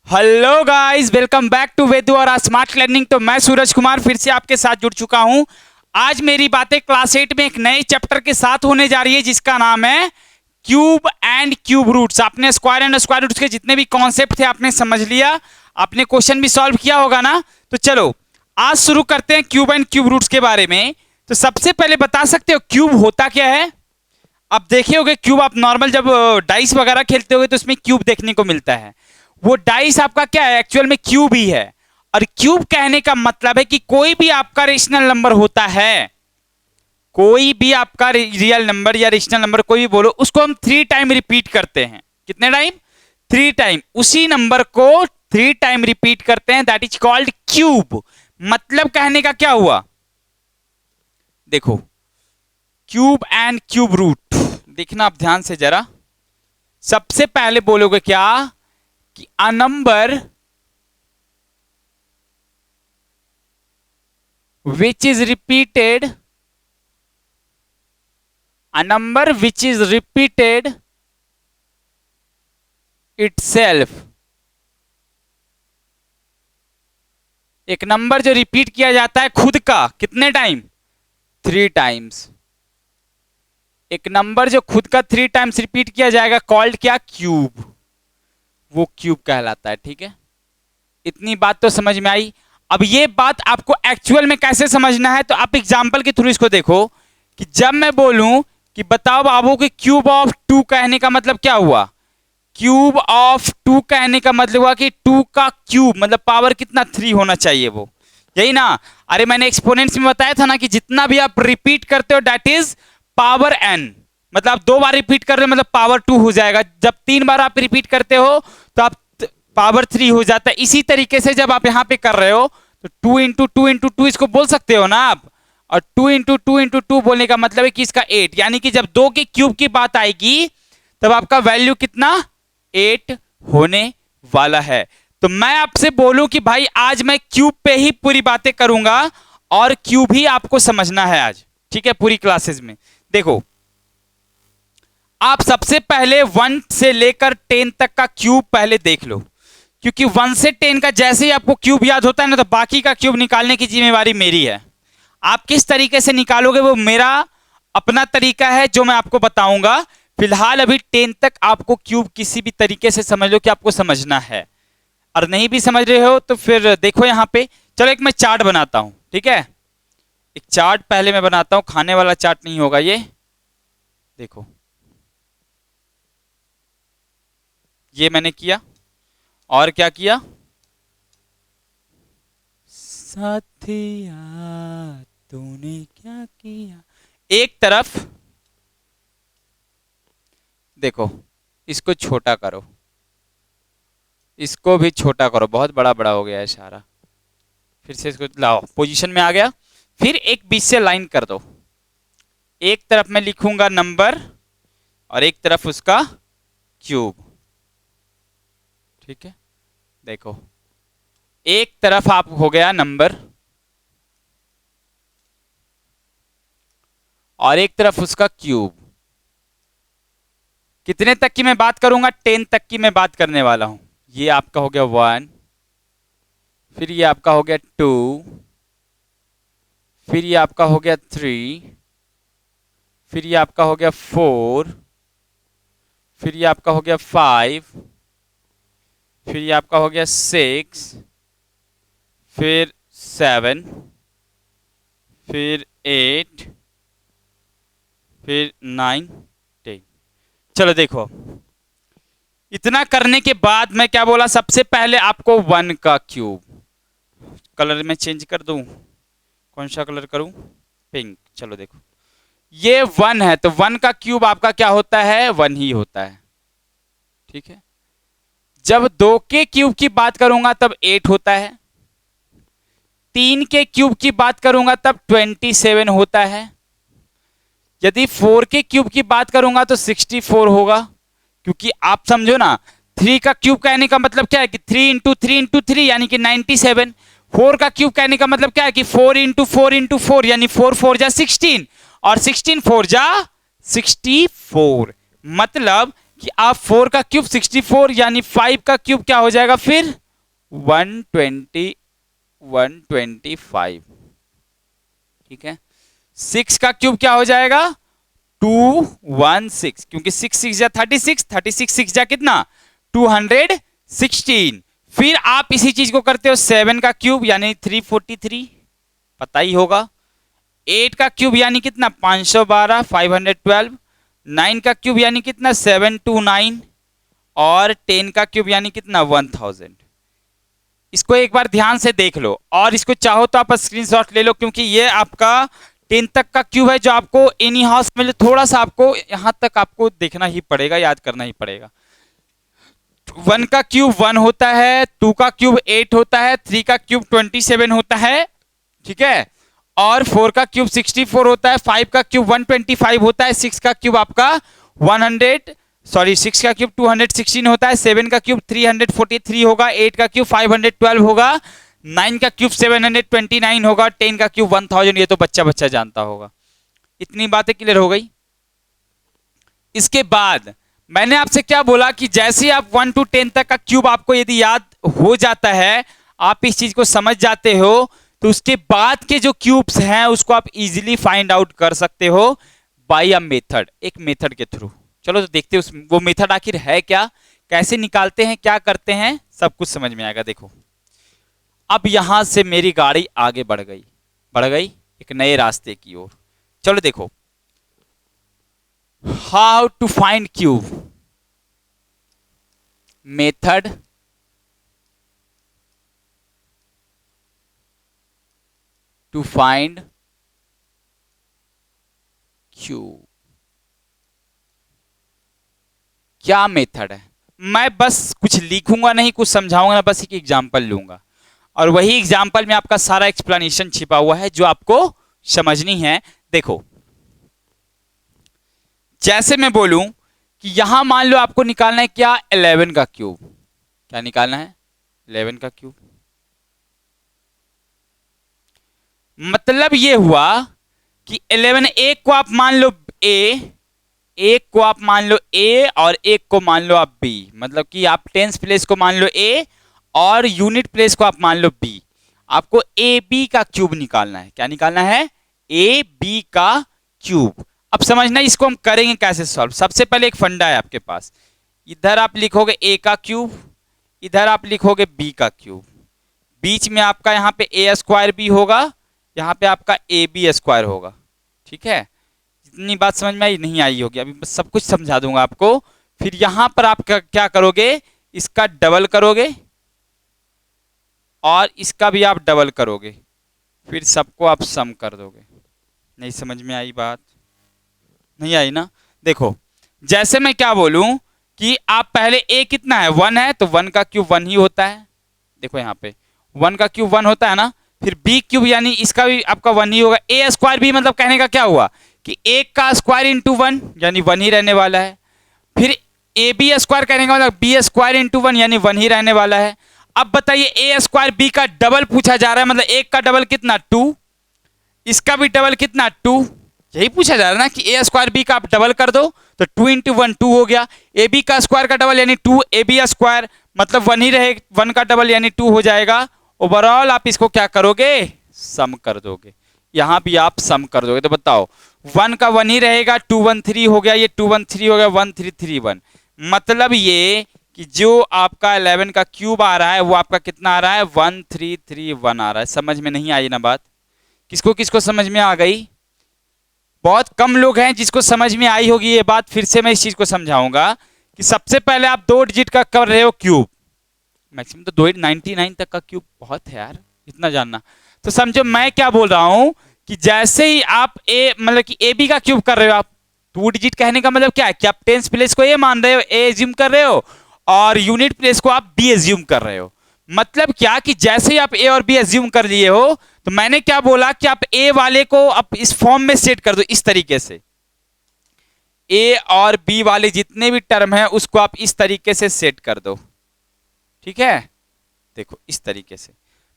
Hello guys, welcome back to वेदू और smart learning. तो मैं सूरज कुमार फिर से आपके साथ जुड़ चुका हूं। आज मेरी बातें क्लास 8 में एक नए चैप्टर के साथ होने जा रही है जिसका नाम है क्यूब एंड क्यूब रूट्स। आपने स्क्वायर एंड स्क्वायर रूट्स के जितने भी कॉन्सेप्ट थे आपने समझ लिया, आपने क्वेश्चन भी सॉल्व किया होगा ना। तो चलो आज शुरू करते हैं क्यूब एंड क्यूब रूट्स के बारे में। तो सबसे पहले बता सकते हो क्यूब होता क्या है? अब देखे होगे क्यूब, आप नॉर्मल जब डाइस वगैरह खेलते होगे तो उसमें क्यूब देखने को मिलता है। वो डाइस आपका क्या है? एक्चुअल में क्यूब ही है। और क्यूब कहने का मतलब है कि कोई भी आपका रेशनल नंबर होता है, कोई भी आपका रियल नंबर या रेशनल नंबर कोई भी बोलो, उसको हम 3 टाइम रिपीट करते हैं। कितने टाइम? 3 टाइम। उसी नंबर को 3 टाइम रिपीट करते हैं, दैट इज कॉल्ड क्यूब। मतलब कहने का क्या हुआ? देखो, क्यूब एंड क्यूब रूट देखना आप ध्यान से जरा। सबसे पहले बोलोगे क्या कि a number which is repeated, a number which is repeated itself, एक नंबर जो रिपीट किया जाता है खुद का, कितने टाइम? 3 टाइम्स। एक नंबर जो खुद का 3 टाइम्स रिपीट किया जाएगा, कॉल्ड क्या? क्यूब। वो क्यूब कहलाता है। ठीक है, इतनी बात तो समझ में आई। अब ये बात आपको एक्चुअल में कैसे समझना है, तो आप एग्जांपल के थ्रू इसको देखो कि जब मैं बोलूं कि बताओ बाबू कि क्यूब ऑफ 2 कहने का मतलब क्या हुआ? क्यूब ऑफ 2 कहने का मतलब हुआ कि 2 का क्यूब मतलब पावर कितना? 3 होना चाहिए, वो यही ना। अरे मैंने एक्सपोनेंट्स में बताया था ना कि जितना भी आप रिपीट करते हो दैट इज पावर n। मतलब आप 2 बार रिपीट कर रहे हो मतलब पावर 2 हो जाएगा। जब 3 बार आप रिपीट करते हो तो आप पावर 3 हो जाता है। इसी तरीके से जब आप यहां पे कर रहे हो तो 2 इंटू 2 इंटू 2 इसको बोल सकते हो ना आप। और 2 इंटू 2 इंटू 2 बोलने का मतलब है कि इसका 8, यानी कि जब 2 के क्यूब की बात आएगी तब आपका वैल्यू कितना? 8 होने वाला है। तो मैं आपसे बोलूं कि भाई आज मैं क्यूब पे ही पूरी बातें करूंगा और क्यूब ही आपको समझना है आज। ठीक है, पूरी क्लासेस में। देखो, आप सबसे पहले 1 से लेकर 10 तक का क्यूब पहले देख लो, क्योंकि 1 से 10 का जैसे ही आपको क्यूब याद होता है ना, तो बाकी का क्यूब निकालने की जिम्मेवारी मेरी है। आप किस तरीके से निकालोगे वो मेरा अपना तरीका है जो मैं आपको बताऊंगा। फिलहाल अभी 10 तक आपको क्यूब किसी भी तरीके से समझ लो कि आपको समझना है, और नहीं भी समझ रहे हो तो फिर देखो यहां पे। चलो एक मैं चार्ट बनाता हूं, ठीक है। एक चार्ट पहले मैं बनाता हूं, खाने वाला चार्ट नहीं होगा ये। देखो, ये मैंने किया और क्या किया? साथिया तूने क्या किया। एक तरफ देखो, इसको छोटा करो, इसको भी छोटा करो, बहुत बड़ा बड़ा हो गया है सारा। फिर से इसको लाओ, पोजीशन में आ गया। फिर एक बीच से लाइन कर दो। एक तरफ मैं लिखूंगा नंबर और एक तरफ उसका क्यूब। ठीक है, देखो एक तरफ आप हो गया नंबर और एक तरफ उसका क्यूब। कितने तक की मैं बात करूंगा? 10 तक की मैं बात करने वाला हूं। ये आपका हो गया 1, फिर ये आपका हो गया 2, फिर ये आपका हो गया 3, फिर ये आपका हो गया 4, फिर ये आपका हो गया 5, फिर ये आपका हो गया 6, फिर 7, फिर 8, फिर 9, 10। चलो देखो, इतना करने के बाद मैं क्या बोला? सबसे पहले आपको 1 का क्यूब, कलर में चेंज कर दूं, कौन सा कलर करूं? पिंक। चलो देखो, ये 1 है तो 1 का क्यूब आपका क्या होता है? 1 ही होता है। ठीक है, जब 2 के क्यूब की बात करूंगा तब 8 होता है, 3 के क्यूब की बात करूंगा तब 27 होता है, यदि 4 के क्यूब की बात करूंगा तो 64 होगा। क्योंकि आप समझो ना, 3 का क्यूब कहने का मतलब क्या है कि 3 इंटू 3 इंटू 3 यानी कि 97। 4 का क्यूब कहने का मतलब क्या है कि 4 इंटू 4 इंटू 4 यानी 4 4 जा 16 और 16 4 जा 64। मतलब कि आप 4 का क्यूब 64 यानी 5 का क्यूब क्या हो जाएगा फिर 120 125, ठीक है। 6 का क्यूब क्या हो जाएगा 216, क्योंकि 6 6 जा 36, 36 6 जा कितना 216। फिर आप इसी चीज को करते हो 7 का क्यूब यानी 343, पता ही होगा। 8 का क्यूब यानी कितना 512 512। 9 का क्यूब यानी कितना 729 और 10 का क्यूब यानी कितना 1000। इसको एक बार ध्यान से देख लो और इसको चाहो तो आप स्क्रीनशॉट ले लो, क्योंकि ये आपका 10 तक का क्यूब है जो आपको एनी हाउस में थोड़ा सा आपको यहां तक आपको देखना ही पड़ेगा, याद करना ही पड़ेगा। 1 का क्यूब 1 होता है, 2 का क्यूब 8 होता है, 3 का क्यूब 27 होता है, ठीक है। और 4 का क्यूब 64 होता है, 5 का क्यूब 125 होता है, 6 का क्यूब आपका 6 का क्यूब 216 होता है, 7 का क्यूब 343 होगा, 8 का क्यूब 512 होगा, 9 का क्यूब 729 होगा, 10 का क्यूब 1000। ये तो बच्चा बच्चा जानता होगा। इतनी बातें क्लियर हो गई। इसके बाद मैंने आपसे क्या बोला कि जैसे आप 1 to 10 तक का क्यूब आपको यदि याद हो जाता है, आप इस चीज को समझ जाते हो, तो उसके बाद के जो क्यूब्स हैं उसको आप इजीली फाइंड आउट कर सकते हो बाय अ मेथड, एक मेथड के थ्रू। चलो तो देखते हैं वो मेथड आखिर है क्या, कैसे निकालते हैं, क्या करते हैं, सब कुछ समझ में आएगा। देखो अब यहां से मेरी गाड़ी आगे बढ़ गई एक नए रास्ते की ओर। चलो देखो how to find cube, method to find cube. क्या मेथड है, मैं बस कुछ लिखूंगा नहीं, कुछ समझाऊंगा ना, बस एक एग्जांपल लूंगा और वही एग्जांपल में आपका सारा एक्सप्लेनेशन छिपा हुआ है जो आपको समझनी है। देखो जैसे मैं बोलूं कि यहां मान लो आपको निकालना है क्या 11 का क्यूब, क्या निकालना है 11 का क्यूब। मतलब ये हुआ कि 11 एक को आप मान लो ए, एक को आप मान लो ए और एक को मान लो आप बी, मतलब कि आप टेंस प्लेस को मान लो ए और यूनिट प्लेस को आप मान लो बी। आपको ए बी का क्यूब निकालना है। क्या निकालना है ए बी का क्यूब। अब समझना इसको हम करेंगे कैसे सॉल्व। सबसे पहले एक फंडा है आपके पास, इधर आप लिखोगे ए का क्यूब, इधर आप लिखोगे बी का क्यूब, बीच में आपका यहाँ पे ए स्क्वायर बी होगा, यहाँ पे आपका ए बी स्क्वायर होगा, ठीक है। इतनी बात समझ में आई नहीं आई होगी, अभी बस सब कुछ समझा दूंगा आपको। फिर यहां पर आप क्या करोगे, इसका डबल करोगे और इसका भी आप डबल करोगे, फिर सबको आप सम कर दोगे। नहीं समझ में आई बात, नहीं आई ना। देखो जैसे मैं क्या बोलूं कि आप पहले ए कितना है 1 है, तो 1 का क्यूब 1 ही होता है। देखो यहाँ पे 1 का क्यूब 1 होता है ना, फिर बी क्यूब यानी इसका भी आपका 1 ही होगा। ए स्क्वायर बी मतलब कहने का क्या हुआ कि एक का स्क्वायर इंटू 1 यानी 1 ही रहने वाला है। फिर ए बी स्क्वायर कहने का मतलब बी स्क्वायर इंटू 1 यानी 1 ही रहने वाला है। अब बताइए ए स्क्वायर बी का डबल पूछा जा रहा है, मतलब एक का डबल कितना 2, इसका भी डबल कितना 2, यही पूछा जा रहा है ना कि ए स्क्वायर बी का आप डबल कर दो तो 2 इंटू 1 2 हो गया। ए बी का स्क्वायर का डबल यानी 2 ए बी स्क्वायर मतलब 1 ही रहे, 1 का डबल यानी 2 हो जाएगा। ओवरऑल आप इसको क्या करोगे सम कर दोगे, यहां भी आप सम कर दोगे। तो बताओ 1 का 1 ही रहेगा, 2 1 3 हो गया, ये 2 1 3 हो गया, 1 3 3 1। मतलब ये कि जो आपका 11 का क्यूब आ रहा है वो आपका कितना आ रहा है 1 3 3 1 आ रहा है। समझ में नहीं आई ना बात, किसको किसको समझ में आ गई? बहुत कम लोग हैं जिसको समझ में आई होगी ये बात। फिर से मैं इस चीज को समझाऊंगा कि सबसे पहले आप 2 डिजिट का कर रहे हो क्यूब, मैक्सिमम तो 299 तक का क्यूब बहुत है यार, इतना जानना। तो समझो मैं क्या बोल रहा हूं कि जैसे ही आप ए मतलब कि ए बी का क्यूब कर रहे हो, आप 2 डिजिट कहने का मतलब क्या है कि आप टेंस प्लेस को ए मान रहे हो, ए एज्यूम कर रहे हो, और यूनिट प्लेस को आप बी एज्यूम कर रहे हो। मतलब क्या कि जैसे ही आप ए और बी एज्यूम कर लिए हो, तो मैंने क्या बोला कि आप ए वाले को आप इस फॉर्म में सेट कर दो, इस तरीके से ए और बी वाले जितने भी टर्म है उसको आप इस तरीके से सेट कर दो, ठीक है। देखो इस तरीके से,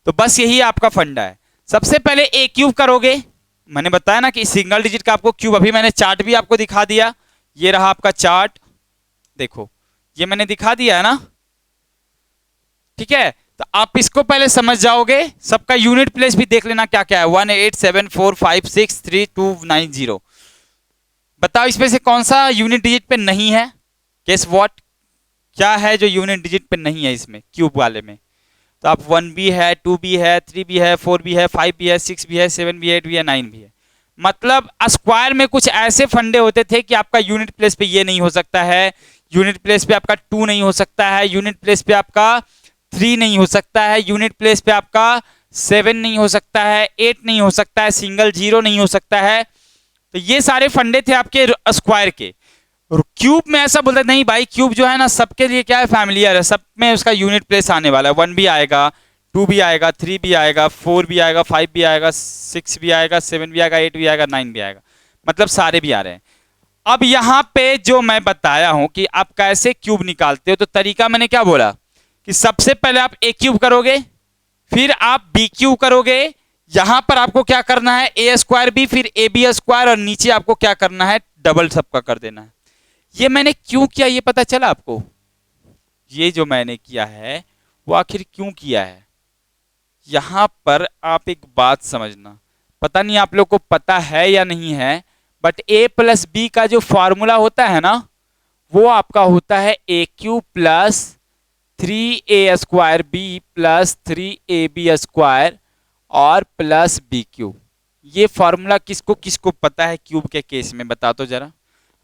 तो बस यही आपका फंडा है। सबसे पहले ए क्यूब करोगे, मैंने बताया ना कि सिंगल डिजिट का आपको क्यूब, अभी मैंने चार्ट भी आपको दिखा दिया, ये रहा आपका चार्ट, देखो ये मैंने दिखा दिया है ना, ठीक है। तो आप इसको पहले समझ जाओगे, सबका यूनिट प्लेस भी देख लेना क्या क्या है, 18745633290। बताओ इसमें से कौन सा यूनिट डिजिट पे नहीं है, गेस व्हाट, क्या है जो यूनिट डिजिट पे नहीं है इसमें क्यूब वाले में। तो आप 1 भी है, 2 भी है, 3 भी है, 4 भी है, 5 भी है, 6 भी है, 7 भी है, 8 भी है, 9 भी है। मतलब स्क्वायर में कुछ ऐसे फंडे होते थे कि आपका यूनिट प्लेस पे ये नहीं हो सकता है, यूनिट प्लेस पे आपका 2 नहीं हो सकता है, यूनिट प्लेस पे आपका 3 नहीं हो सकता है, यूनिट प्लेस पे आपका 7 नहीं हो सकता है, 8 नहीं हो सकता है, सिंगल 0 नहीं हो सकता है। तो ये सारे फंडे थे आपके स्क्वायर के। क्यूब में ऐसा बोलते नहीं भाई, क्यूब जो है ना सबके लिए क्या है, फैमिलियर है, सब में उसका यूनिट प्लेस आने वाला है। 1 भी आएगा, 2 भी आएगा, 3 भी आएगा, 4 भी आएगा, 5 भी आएगा, 6 भी आएगा, 7 भी आएगा, 8 भी आएगा, 9 भी आएगा, मतलब सारे भी आ रहे हैं। अब यहाँ पे जो मैं बताया हूं कि आप कैसे क्यूब निकालते हो, तो तरीका मैंने क्या बोला कि सबसे पहले आप ए क्यूब करोगे, फिर आप बी क्यूब करोगे, यहां पर आपको क्या करना है ए स्क्वायर बी, फिर ए बी स्क्वायर, और नीचे आपको क्या करना है डबल सबका कर देना है। ये मैंने क्यों किया ये पता चला आपको, ये जो मैंने किया है वो आखिर क्यों किया है। यहां पर आप एक बात समझना, पता नहीं आप लोग को पता है या नहीं है, बट ए प्लस बी का जो फॉर्मूला होता है ना, वो आपका होता है A cube plus 3a square B plus 3ab square और प्लस बी क्यूब। ये फॉर्मूला किसको किसको पता है क्यूब के केस में, बता तो जरा।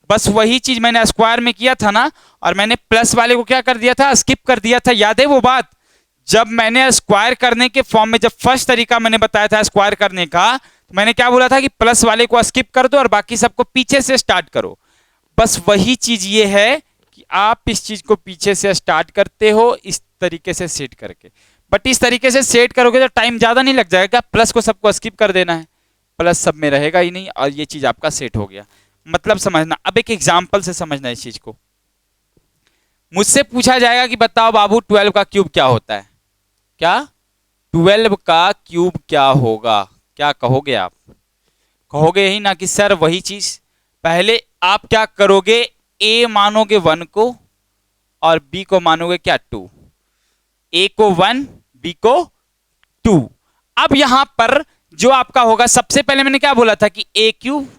बस वही चीज मैंने स्क्वायर में किया था ना, और मैंने प्लस वाले को क्या कर दिया था, स्किप कर दिया था, याद है वो बात। जब मैंने स्क्वायर करने के फॉर्म में, जब फर्स्ट तरीका मैंने बताया था स्क्वायर करने का, तो मैंने क्या बोला था कि प्लस वाले को स्किप कर दो और बाकी सबको पीछे से स्टार्ट करो। बस वही चीज ये है कि आप इस चीज को पीछे से स्टार्ट करते हो इस तरीके से सेट करके, बट इस तरीके से सेट करोगे तो टाइम ज्यादा नहीं लग जाएगा, प्लस को सबको स्किप कर देना है, प्लस सब में रहेगा ही नहीं, और ये चीज आपका सेट हो गया। मतलब समझना, अब एक एग्जांपल से समझना इस चीज को। मुझसे पूछा जाएगा कि बताओ बाबू 12 का क्यूब क्या होता है, क्या 12 का क्यूब क्या होगा, क्या कहोगे आप, कहोगे ही ना कि सर वही चीज। पहले आप क्या करोगे, ए मानोगे 1 को और बी को मानोगे क्या 2, ए को 1 बी को 2। अब यहां पर जो आपका होगा, सबसे पहले मैंने क्या बोला था कि ए क्यूब,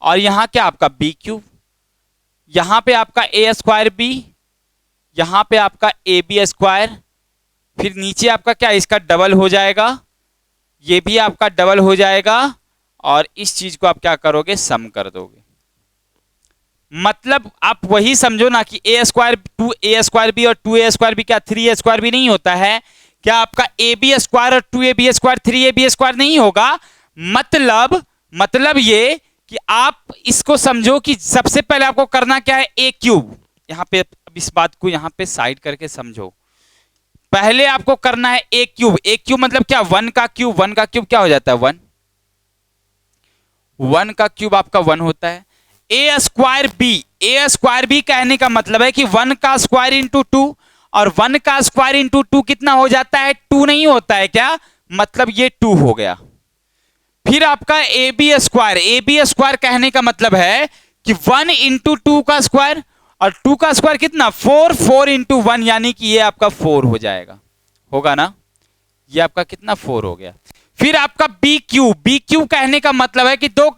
और यहां क्या आपका बी क्यूब, यहां पे आपका ए स्क्वायर बी, यहां पे आपका ए बी स्क्वायर, फिर नीचे आपका क्या इसका डबल हो जाएगा, ये भी आपका डबल हो जाएगा, और इस चीज को आप क्या करोगे सम कर दोगे। मतलब आप वही समझो ना कि ए स्क्वायर 2a स्क्वायर बी और 2a स्क्वायर बी क्या 3a स्क्वायर भी नहीं होता है क्या, आपका ए बी स्क्वायर और 2ab स्क्वायर 3ab स्क्वायर नहीं होगा। मतलब ये कि आप इसको समझो कि सबसे पहले आपको करना क्या है, ए क्यूब, यहां पे अब इस बात को यहां पे साइड करके समझो। पहले आपको करना है ए क्यूब, ए क्यूब मतलब क्या 1 का क्यूब, 1 का क्यूब क्या हो जाता है 1, 1 का क्यूब आपका 1 होता है। ए स्क्वायर बी, ए स्क्वायर बी कहने का मतलब है कि 1 का स्क्वायर इंटू 2, और 1 का स्क्वायर इंटू 2 कितना हो जाता है 2 नहीं होता है क्या, मतलब ये 2 हो गया। फिर आपका ए बी स्क्वायर कहने का मतलब है कि 1 इंटू 2 का स्क्वायर, और 2 का स्क्वायर कितना 4, 4 इंटू 1 यानी कि ये आपका 4 हो जाएगा, होगा ना, ये आपका कितना 4 हो गया। फिर आपका बी क्यूब कहने का मतलब है कि 2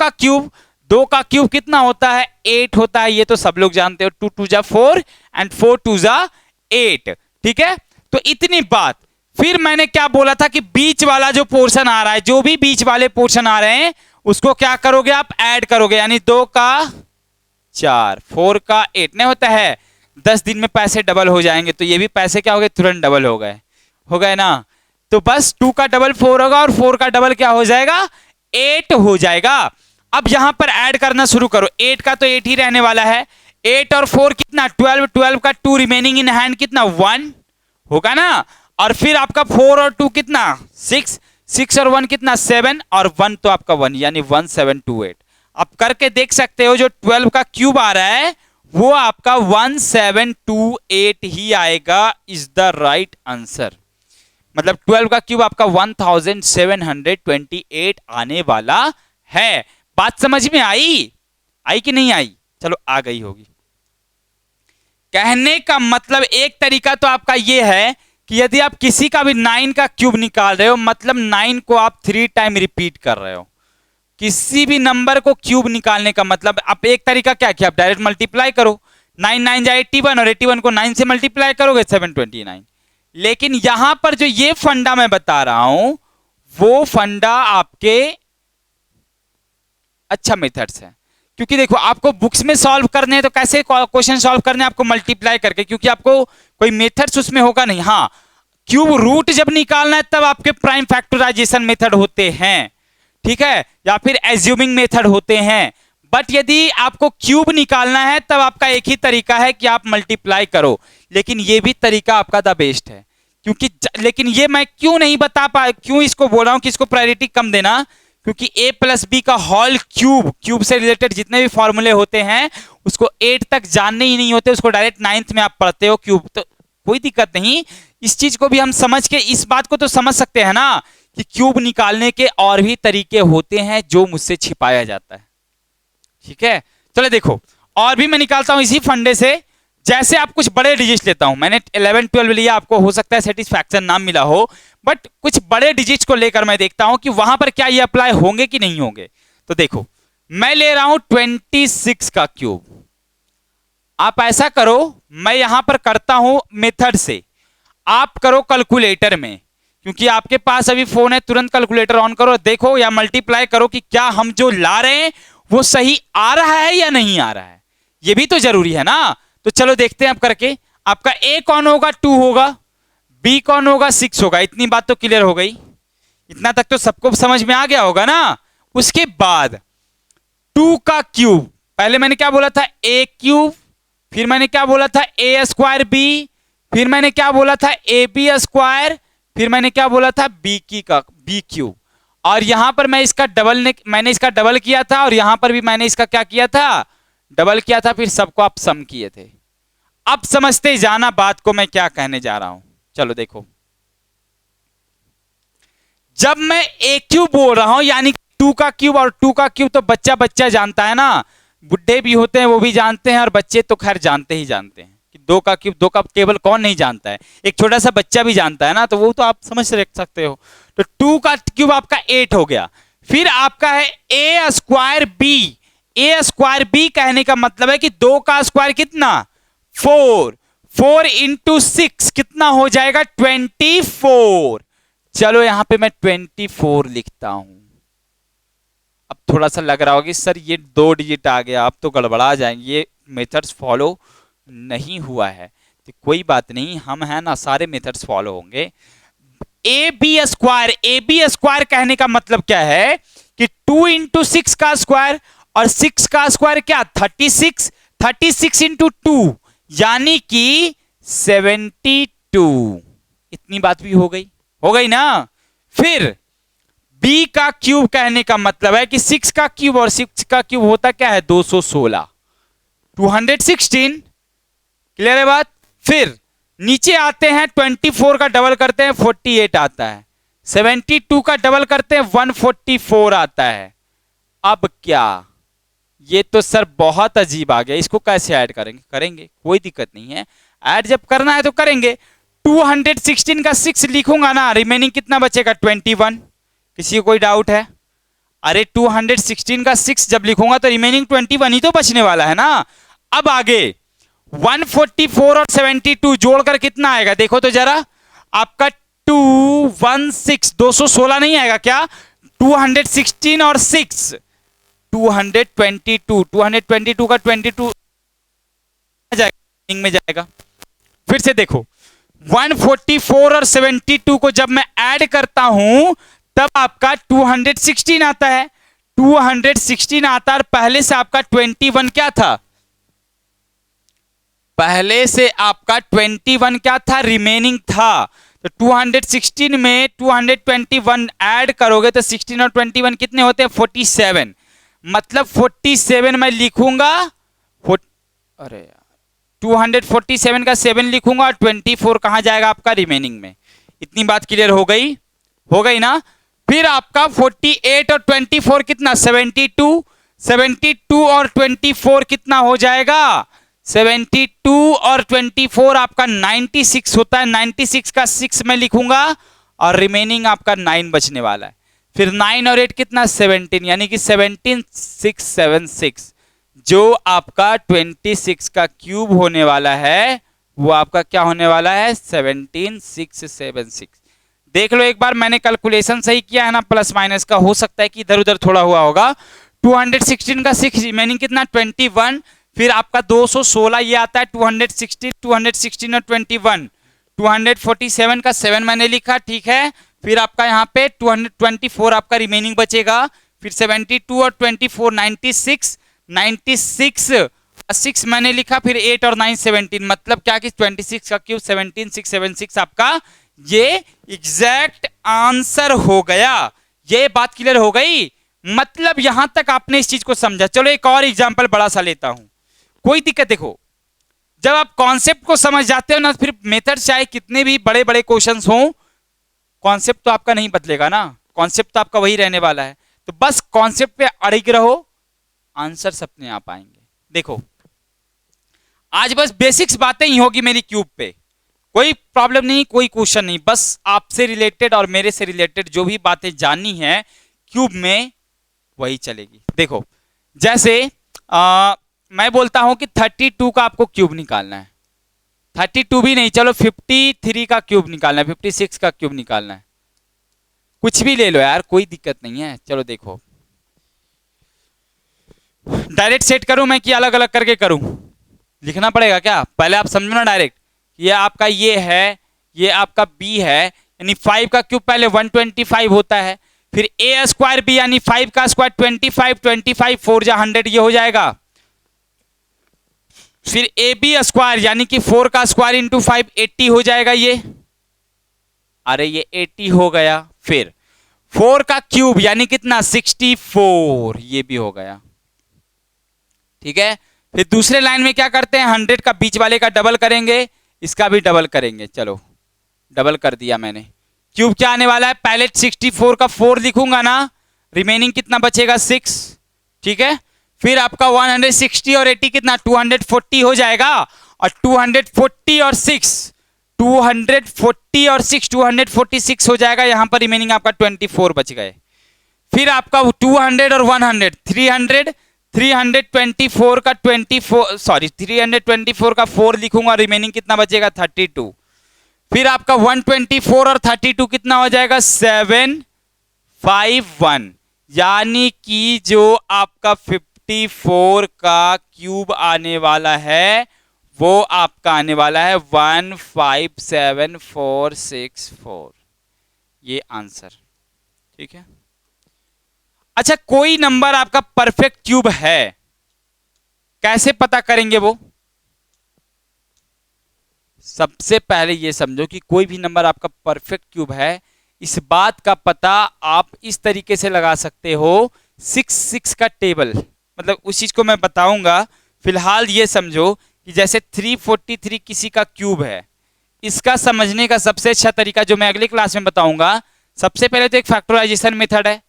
का क्यूब कितना होता है 8 होता है, ये तो सब लोग जानते हो, 2 2 जा 4 एंड 4 2 जा 8, ठीक है। तो इतनी बात। फिर मैंने क्या बोला था कि बीच वाला जो पोर्शन आ रहा है, जो भी बीच वाले पोर्शन आ रहे हैं उसको क्या करोगे आप ऐड करोगे, यानी 2 का 4, 4 का 8 नहीं होता है, 10 दिन में पैसे डबल हो जाएंगे, तो ये भी पैसे क्या हो गए तुरंत डबल हो गए ना। तो बस 2 का डबल 4 होगा, और 4 का डबल क्या हो जाएगा 8 हो जाएगा। अब यहां पर ऐड करना शुरू करो, 8 का तो 8 ही रहने वाला है, 8 और 4 कितना 12, 12 का 2 रिमेनिंग इन हैंड कितना 1 होगा ना, और फिर आपका 4 और 2 कितना 6, 6 और 1 कितना 7, और 1 तो आपका 1 यानी 1728। आप करके देख सकते हो, जो 12 का क्यूब आ रहा है वो आपका 1728 ही आएगा, इज द राइट आंसर। मतलब 12 का क्यूब आपका 1728 आने वाला है। बात समझ में आई कि नहीं आई, चलो आ गई होगी। कहने का मतलब एक तरीका तो आपका ये है कि यदि आप किसी का भी 9 का क्यूब निकाल रहे हो, मतलब 9 को आप 3 टाइम रिपीट कर रहे हो। किसी भी नंबर को क्यूब निकालने का मतलब, आप एक तरीका क्या किया, आप डायरेक्ट मल्टीप्लाई करो, 9 9 जा 81 और 81 को 9 से मल्टीप्लाई करोगे 729। लेकिन यहां पर जो ये फंडा मैं बता रहा हूं वो फंडा आपके अच्छा मेथड्स है, क्योंकि देखो आपको बुक्स में सॉल्व करने हैं तो कैसे क्वेश्चन सॉल्व करने हैं, आपको मल्टीप्लाई करके, क्योंकि आपको कोई मेथड्स उसमें होगा नहीं। हाँ, क्यूब रूट जब निकालना है तब आपके प्राइम फैक्टराइजेशन मेथड होते हैं, ठीक है, या फिर एज्यूमिंग मेथड होते हैं। बट यदि आपको क्यूब निकालना है तब आपका एक ही तरीका है कि आप मल्टीप्लाई करो, लेकिन ये भी तरीका आपका द बेस्ट है। क्योंकि लेकिन ये मैं क्यों नहीं बता पा, क्यों इसको बोल रहा हूं कि इसको प्रायोरिटी कम देना, क्योंकि a प्लस बी का होल क्यूब, क्यूब से रिलेटेड जितने भी फॉर्मूले होते हैं उसको 8 तक जानने ही नहीं होते, उसको डायरेक्ट 9th में आप पढ़ते हो क्यूब, तो कोई दिक्कत नहीं। इस चीज को भी हम समझ के इस बात को तो समझ सकते हैं ना कि क्यूब निकालने के और भी तरीके होते हैं जो मुझसे छिपाया जाता है, ठीक है। चलो देखो, और भी मैं निकालता हूं इसी फंडे से। जैसे आप कुछ बड़े डिजिट लेता हूं, मैंने 11 12 लिया, आपको हो सकता है सेटिस्फैक्शन नाम मिला हो, बट कुछ बड़े डिजिट्स को लेकर मैं देखता हूं कि वहां पर क्या ये अप्लाई होंगे कि नहीं होंगे। तो देखो, मैं ले रहा हूं 26 का क्यूब। आप ऐसा करो, मैं यहां पर करता हूं मेथड से, आप करो कैलकुलेटर में, क्योंकि आपके पास अभी फोन है, तुरंत कैलकुलेटर ऑन करो, देखो या मल्टीप्लाई करो कि क्या हम जो ला रहे हैं वो सही आ रहा है या नहीं आ रहा है, ये भी तो जरूरी है ना। तो चलो देखते हैं आप करके। आपका a कौन होगा, 2 होगा, b कौन होगा, 6 होगा। इतनी बात तो क्लियर हो गई, इतना तक तो सबको समझ में आ गया होगा ना। उसके बाद 2 का क्यूब, पहले मैंने क्या बोला था, a क्यूब, फिर मैंने क्या बोला था, a स्क्वायर b, फिर मैंने क्या बोला था, ab स्क्वायर, फिर मैंने क्या बोला था, b क्यूब। और यहां पर मैं इसका मैंने इसका डबल किया था, और यहां पर भी मैंने इसका क्या किया था, डबल किया था, फिर सबको आप सम किए थे। अब समझते जाना बात को मैं क्या कहने जा रहा हूं। चलो देखो, जब मैं a क्यूब बोल रहा हूं यानी 2 का क्यूब, और 2 का क्यूब तो बच्चा बच्चा जानता है ना, बुढ़े भी होते हैं वो भी जानते हैं, और बच्चे तो खैर जानते ही जानते हैं कि 2 का क्यूब, 2 का टेबल कौन नहीं जानता है, एक छोटा सा बच्चा भी जानता है ना, तो वो तो आप समझ सकते हो। तो 2 का क्यूब आपका 8 हो गया। फिर आपका है a square b। a square b कहने का मतलब है कि 2 का स्क्वायर कितना, 4, 4 इंटू 6 कितना हो जाएगा, 24। चलो यहां पे मैं 24 लिखता हूं। अब थोड़ा सा लग रहा होगा कि सर ये 2 डिजिट आ गया, अब तो गड़बड़ा जाएंगे, ये मेथड्स फॉलो नहीं हुआ है। तो कोई बात नहीं, हम है ना, सारे मेथड्स फॉलो होंगे। ए बी स्क्वायर कहने का मतलब क्या है कि 2 इंटू 6 का स्क्वायर, और 6 का स्क्वायर क्या, 36, 36 इंटू 2 यानी कि 72। इतनी बात भी हो गई ना। फिर b का क्यूब कहने का मतलब है कि 6 का क्यूब, और 6 का क्यूब होता क्या है, 216, 216। क्लियर है बात। फिर नीचे आते हैं, 24 का डबल करते हैं 48 आता है, 72 का डबल करते हैं 144 आता है। अब क्या, ये तो सर बहुत अजीब आ गया, इसको कैसे ऐड करेंगे, कोई दिक्कत नहीं है, ऐड जब करना है तो करेंगे। 216 का 6 लिखूंगा ना, रिमेनिंग कितना बचेगा, 21। किसी को कोई डाउट है? अरे 216 का 6 जब लिखूंगा तो रिमेनिंग 21 ही तो बचने वाला है ना। अब आगे 144 और 72 जोड़कर कितना आएगा, देखो तो जरा, आपका 216, 216 नहीं आएगा क्या, 216 और 6 222, 222 का 22 में जाएगा। फिर से देखो, 144 और 72 को जब मैं ऐड करता हूं तब आपका 216 आता है, 216 आता है, और पहले से आपका 21 क्या था, पहले से आपका 21 क्या था, रिमेनिंग था। तो 216 में 221 ऐड करोगे तो 16 और 21 कितने होते हैं, 47। मतलब 47 मैं लिखूंगा, अरे यार 247 का 7 लिखूंगा, और 24 कहां जाएगा आपका, रिमेनिंग में। इतनी बात क्लियर हो गई ना। फिर आपका 48 और 24 कितना, 72, 72 और 24 कितना हो जाएगा, 72 और 24 आपका 96 होता है। 96 का 6 में लिखूंगा और रिमेनिंग आपका 9 बचने वाला है। फिर 9 और 8 कितना 17, यानी कि 17676। जो आपका 26 का क्यूब होने वाला है वो आपका क्या होने वाला है 17676। देख लो एक बार, मैंने कैलकुलेशन सही किया है ना, प्लस माइनस का हो सकता है कि इधर उधर थोड़ा हुआ होगा। 216 का 6 रिमेनिंग कितना 21। फिर आपका 216 ये आता है 216 और 21। 247 का 7 मैंने लिखा, ठीक है। फिर आपका यहाँ पे 224 आपका रिमेनिंग बचेगा। फिर 72 और 24 96 6 मैंने लिखा। फिर 8 और 9 17, मतलब क्या कि 26 का क्यूब 17676 आपका ये एग्जैक्ट आंसर हो गया। ये बात क्लियर हो गई, मतलब यहां तक आपने इस चीज को समझा। चलो एक और एग्जांपल बड़ा सा लेता हूं, कोई दिक्कत। देखो जब आप कॉन्सेप्ट को समझ जाते हो ना, फिर मेथड चाहे कितने भी बड़े बड़े क्वेश्चंस हो, कॉन्सेप्ट तो आपका नहीं बदलेगा ना, कॉन्सेप्ट तो आपका वही रहने वाला है। तो बस कॉन्सेप्ट पे अड़िग रहो, आंसर अपने आप आएंगे। देखो आज बस बेसिक्स बातें ही होगी मेरी क्यूब पे, कोई प्रॉब्लम नहीं, कोई क्वेश्चन नहीं, बस आपसे रिलेटेड और मेरे से रिलेटेड जो भी बातें जाननी है क्यूब में वही चलेगी। देखो जैसे मैं बोलता हूं कि 32 का आपको क्यूब निकालना है, 32 भी नहीं, चलो 53 का क्यूब निकालना है, 56 का क्यूब निकालना है, कुछ भी ले लो यार, कोई दिक्कत नहीं है। चलो देखो डायरेक्ट सेट करूं मैं कि अलग अलग करके करूं, लिखना पड़ेगा क्या, पहले आप समझो ना। डायरेक्ट ये आपका ये है, ये आपका बी है, यानी 5 का क्यूब पहले 125 होता है। फिर ए स्क्वायर बी यानी 5 का स्क्वायर 25 4 जा 100 ये हो जाएगा। फिर ए बी स्क्वायर यानी कि 4 का स्क्वायर इंटू 5 80 हो जाएगा ये, अरे ये 80 हो गया। फिर 4 का क्यूब यानी कितना 64, ये भी हो गया, ठीक है। फिर दूसरे लाइन में क्या करते हैं 100 का बीच वाले का डबल करेंगे, इसका भी डबल करेंगे। चलो डबल कर दिया मैंने। क्यूब क्या आने वाला है, पहले 64 का 4 लिखूंगा ना, रिमेनिंग कितना बचेगा 6, ठीक है। फिर आपका 160 और 80 कितना 240 हो जाएगा, और 240 और 6 246 हो जाएगा। यहां पर रिमेनिंग आपका 24 बच गए। फिर आपका 200 और 100 324 का 324 का 4 लिखूंगा, रिमेनिंग कितना बचेगा 32। फिर आपका 124 और 32 कितना हो जाएगा 751, यानी कि जो आपका 54 का क्यूब आने वाला है वो आपका आने वाला है 157464, ये आंसर, ठीक है। अच्छा कोई नंबर आपका परफेक्ट क्यूब है, कैसे पता करेंगे वो, सबसे पहले ये समझो कि कोई भी नंबर आपका परफेक्ट क्यूब है, इस बात का पता आप इस तरीके से लगा सकते हो 6 का टेबल, मतलब उस चीज को मैं बताऊंगा। फिलहाल ये समझो कि जैसे 343 किसी का क्यूब है, इसका समझने का सबसे अच्छा तरीका जो मैं अगली क्लास में बताऊंगा, सबसे पहले तो एक फैक्टराइजेशन मेथड है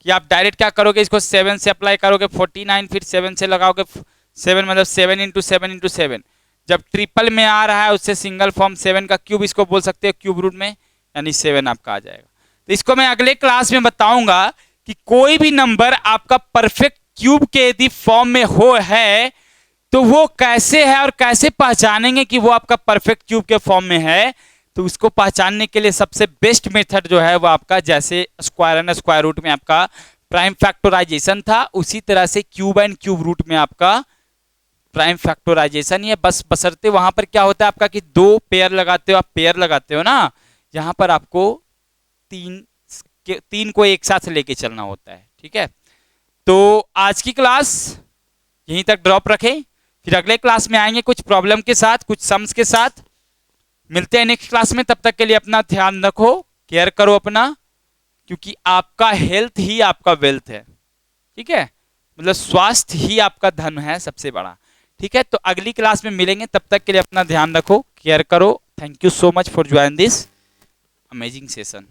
कि आप डायरेक्ट क्या करोगे, इसको 7 से अप्लाई करोगे 49, फिर 7 से लगाओगे 7 मतलब 7 इंटू 7। जब ट्रिपल में आ रहा है उससे सिंगल फॉर्म 7 का क्यूब इसको बोल सकते हो क्यूब रूट में, यानी 7 आपका आ जाएगा। तो इसको मैं अगले क्लास में बताऊंगा कि कोई भी नंबर आपका परफेक्ट क्यूब के यदि फॉर्म में हो है तो वो कैसे है और कैसे पहचानेंगे कि वो आपका परफेक्ट क्यूब के फॉर्म में है। तो उसको पहचानने के लिए सबसे बेस्ट मेथड जो है वो आपका, जैसे स्क्वायर एंड स्क्वायर रूट में आपका प्राइम फैक्टराइजेशन था, उसी तरह से क्यूब एंड क्यूब रूट में आपका प्राइम फैक्टराइजेशन ही है। बस बशर्ते वहां पर क्या होता है आपका कि 2 पेयर लगाते हो, आप पेयर लगाते हो ना, यहाँ पर आपको 3 को एक साथ लेके चलना होता है, ठीक है। तो आज की क्लास यहीं तक ड्रॉप रखें, फिर अगले क्लास में आएंगे कुछ प्रॉब्लम के साथ, कुछ सम्स के साथ। मिलते हैं नेक्स्ट क्लास में, तब तक के लिए अपना ध्यान रखो, केयर करो अपना, क्योंकि आपका हेल्थ ही आपका वेल्थ है, ठीक है, मतलब स्वास्थ्य ही आपका धन है सबसे बड़ा, ठीक है। तो अगली क्लास में मिलेंगे, तब तक के लिए अपना ध्यान रखो, केयर करो। Thank you so much for join this amazing session.